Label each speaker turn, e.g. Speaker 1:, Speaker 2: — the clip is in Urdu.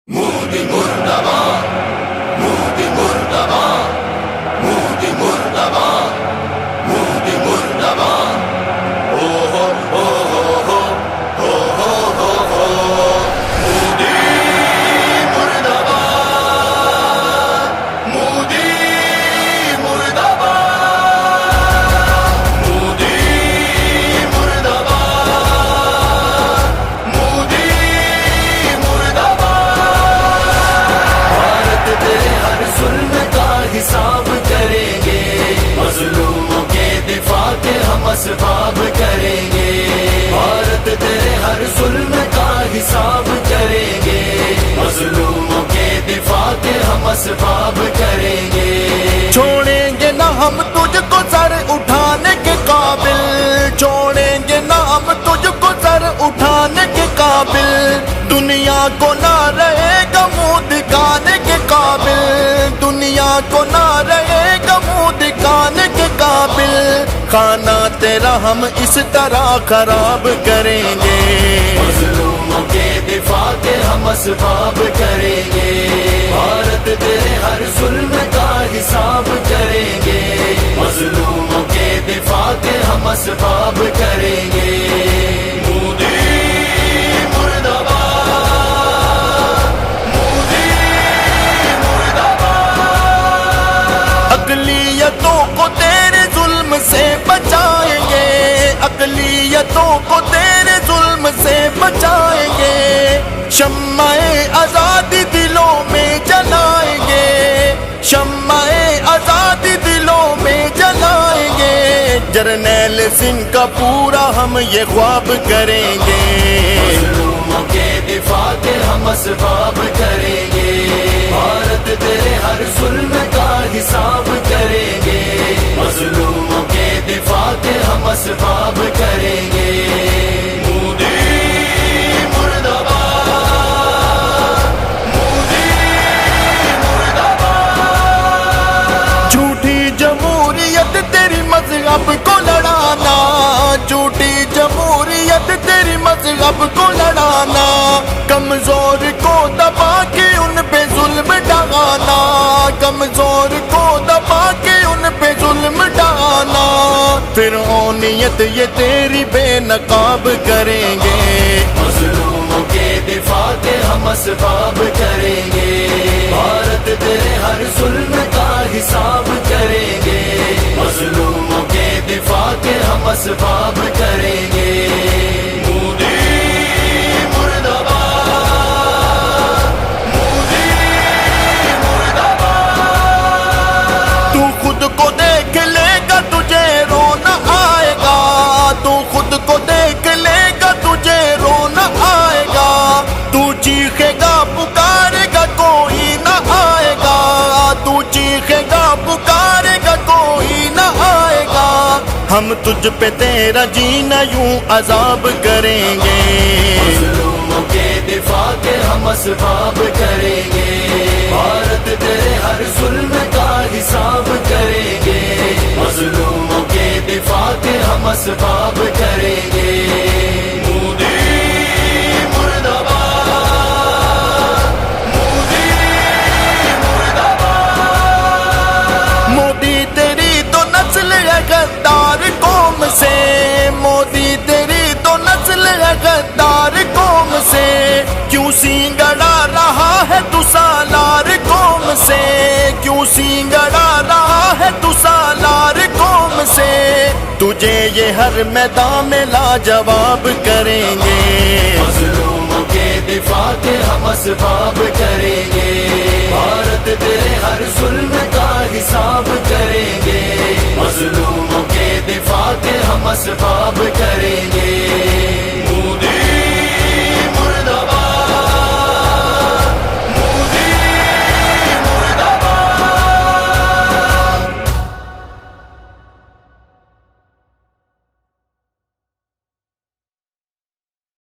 Speaker 1: مودی مردباد، مودی مردباد، مودی مردباد، مودی مردباد، او ہو ہو ہو ہو ہو ہو ہو مودی مردباد، مودی مردباد، مودی مردباد، مودی مردباد۔ تیرے ہر ظلم کا حساب کریں گے، مظلوموں کے دفاع کے ہم اسباب کریں گے۔ بھارت تیرے ہر ظلم کا حساب کریں گے، مظلوموں کے دفاع کے ہم اسباب کریں گے۔
Speaker 2: چھوڑیں گے نہ ہم تجھ کو سر اٹھانے کے قابل، چھوڑیں گے نہ ہم تجھ کو سر اٹھانے کے قابل، دنیا کو نہ رہے گا منہ دکھانے کے قابل، دنیا کو نہ رہے گا منہ دکھانے کے قابل، کھانا تیرا ہم اس طرح خراب کریں گے،
Speaker 1: مظلوموں کے دفاع کے ہم اسباب کریں گے۔ بھارت تیرے ہر ظلم کا حساب کریں گے، مظلوموں کے دفاع کے ہم اسباب کریں گے۔ مودی مردباد، مودی مردباد۔
Speaker 2: اقلیتوں کو تیرے ظلم سے بچائیں گے، اقلیتوں کو تیرے ظلم سے بچائیں گے، شمع آزادی دلوں میں جلائیں گے، شمع آزادی دلوں میں جلائیں گے، جرنیل سنگھ کا پورا ہم یہ خواب کریں گے،
Speaker 1: مظلوموں کے دفاع کے ہم اسباب کریں گے۔ بھارت تیرے ہر ظلم کا حساب کریں گے، مظلوموں کے دفاع کے ہم اسباب کریں گے۔ مودی مردباد، مودی مردباد۔
Speaker 2: جھوٹی جمہوریت تیری مذہب کو لڑانا، جھوٹی جمہوریت تیری مذہب کو لڑانا، کمزور کو دبا کے ان پہ ظلم ڈھانا، کمزور کو دبا کے ان پہ ظلم ڈھانا، فرعونیت یہ تیری بے نقاب کریں گے،
Speaker 1: مظلوموں کے دفاع کے ہم اسباب کریں گے۔ بھارت تیرے ہر ظلم کا حساب کریں گے، مظلوموں کے دفاع کے ہم اسباب کریں گے۔ مودی مردباد، مودی مردباد۔
Speaker 2: تو خود کو دیکھ لے گا تجھے رونا آئے گا، تو خود کو دیکھ لے گا تجھے رونا آئے گا، تو چیخے گا پکارے گا کوئی نہ آئے گا، تو چیخے گا پکارے گا کوئی نہ آئے گا، ہم تجھ پہ تیرا جینا یوں عذاب کریں گے،
Speaker 1: مظلوموں کے دفاع کے ہم اسباب کریں گے۔ بھارت تیرے ہر ظلم کا حساب کریں گے، مظلوموں کے دفاع کے ہم اسباب کریں گے۔ مودی مردباد، مودی مردباد۔
Speaker 2: مودی تیری تو نسل ہے غدار قوم سے، مودی تیری تو نسل ہے غدار قوم سے، کیوں سینگڑا رہا ہے تو سالار قوم سے، کیوں سینگڑا رہا ہے تو سالار قوم سے، تجھے یہ ہر میدان میں لاجواب کریں گے،
Speaker 1: مظلوموں کے دفاع کے ہم اسباب کریں گے۔ بھارت تیرے ہر ظلم کا حساب کریں گے، مظلوموں کے دفاع کے ہم اسباب کریں گے۔